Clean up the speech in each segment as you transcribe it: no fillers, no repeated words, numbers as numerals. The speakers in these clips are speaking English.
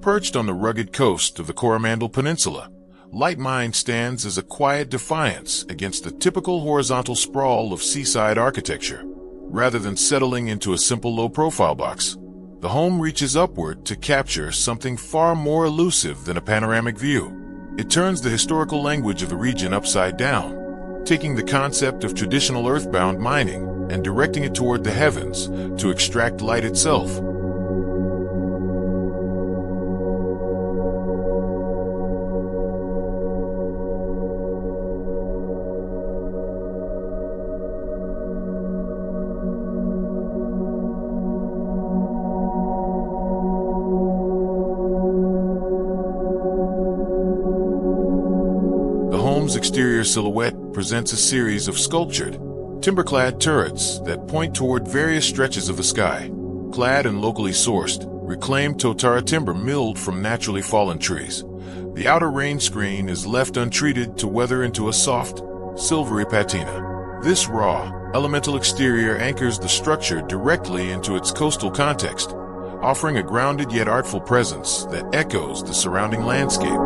Perched on the rugged coast of the Coromandel Peninsula, Light Mine stands as a quiet defiance against the typical horizontal sprawl of seaside architecture. Rather than settling into a simple low-profile box, the home reaches upward to capture something far more elusive than a panoramic view. It turns the historical language of the region upside down, taking the concept of traditional earthbound mining and directing it toward the heavens to extract light itself. The home's exterior silhouette presents a series of sculptured, timber-clad turrets that point toward various stretches of the sky, clad in locally sourced, reclaimed tōtara timber milled from naturally fallen trees. The outer rain screen is left untreated to weather into a soft, silvery patina. This raw, elemental exterior anchors the structure directly into its coastal context, offering a grounded yet artful presence that echoes the surrounding landscape.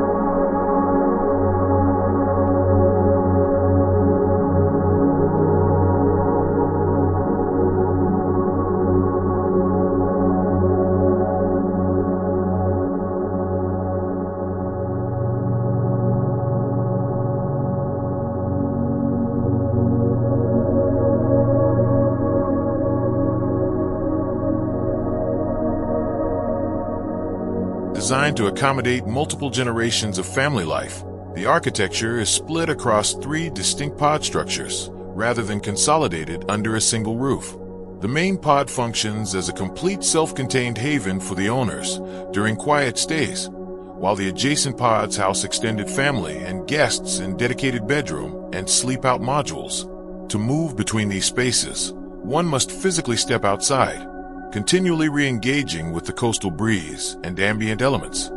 Designed to accommodate multiple generations of family life, the architecture is split across 3 distinct pod structures, rather than consolidated under a single roof. The main pod functions as a complete self-contained haven for the owners during quiet stays, while the adjacent pods house extended family and guests in dedicated bedroom and sleep-out modules. To move between these spaces, one must physically step outside, continually re-engaging with the coastal breeze and ambient elements.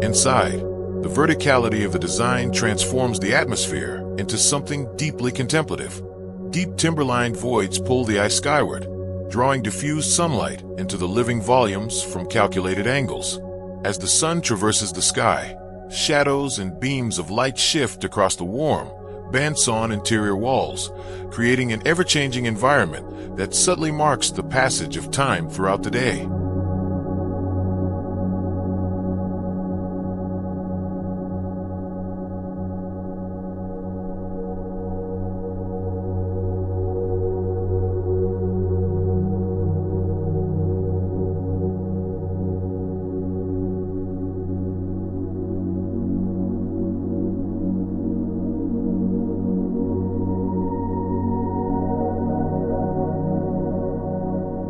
Inside, the verticality of the design transforms the atmosphere into something deeply contemplative. Deep timber-lined voids pull the eye skyward, drawing diffused sunlight into the living volumes from calculated angles. As the sun traverses the sky, shadows and beams of light shift across the warm, bandsawn interior walls, creating an ever-changing environment that subtly marks the passage of time throughout the day.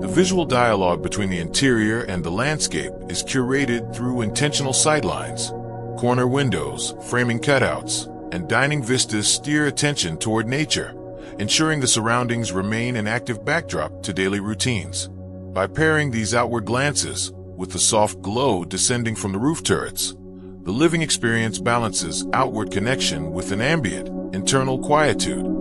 The visual dialogue between the interior and the landscape is curated through intentional sightlines. Corner windows, framing cutouts, and dining vistas steer attention toward nature, ensuring the surroundings remain an active backdrop to daily routines. By pairing these outward glances with the soft glow descending from the roof turrets, the living experience balances outward connection with an ambient, internal quietude.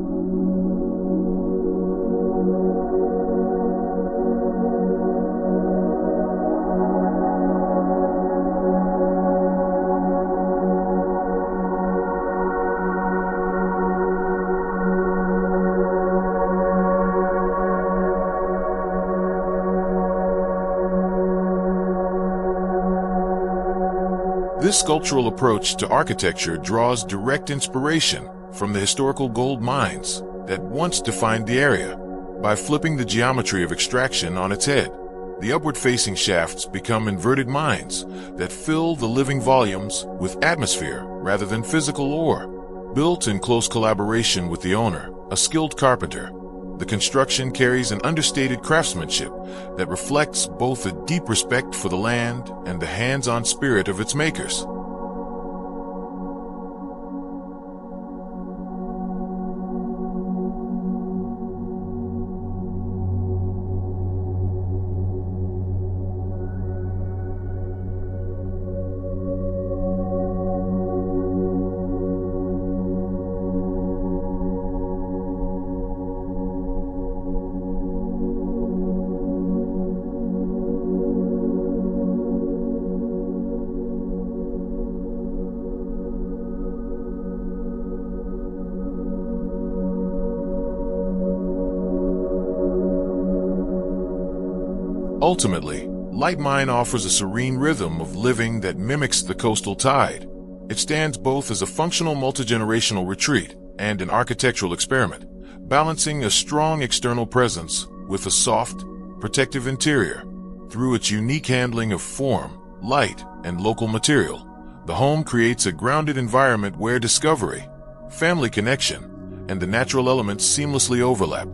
This sculptural approach to architecture draws direct inspiration from the historical gold mines that once defined the area. By flipping the geometry of extraction on its head, the upward-facing shafts become inverted mines that fill the living volumes with atmosphere rather than physical ore. Built in close collaboration with the owner, a skilled carpenter, The construction carries an understated craftsmanship that reflects both a deep respect for the land and the hands-on spirit of its makers. Ultimately, Light Mine offers a serene rhythm of living that mimics the coastal tide. It stands both as a functional multi-generational retreat and an architectural experiment, balancing a strong external presence with a soft, protective interior. Through its unique handling of form, light, and local material, the home creates a grounded environment where discovery, family connection, and the natural elements seamlessly overlap.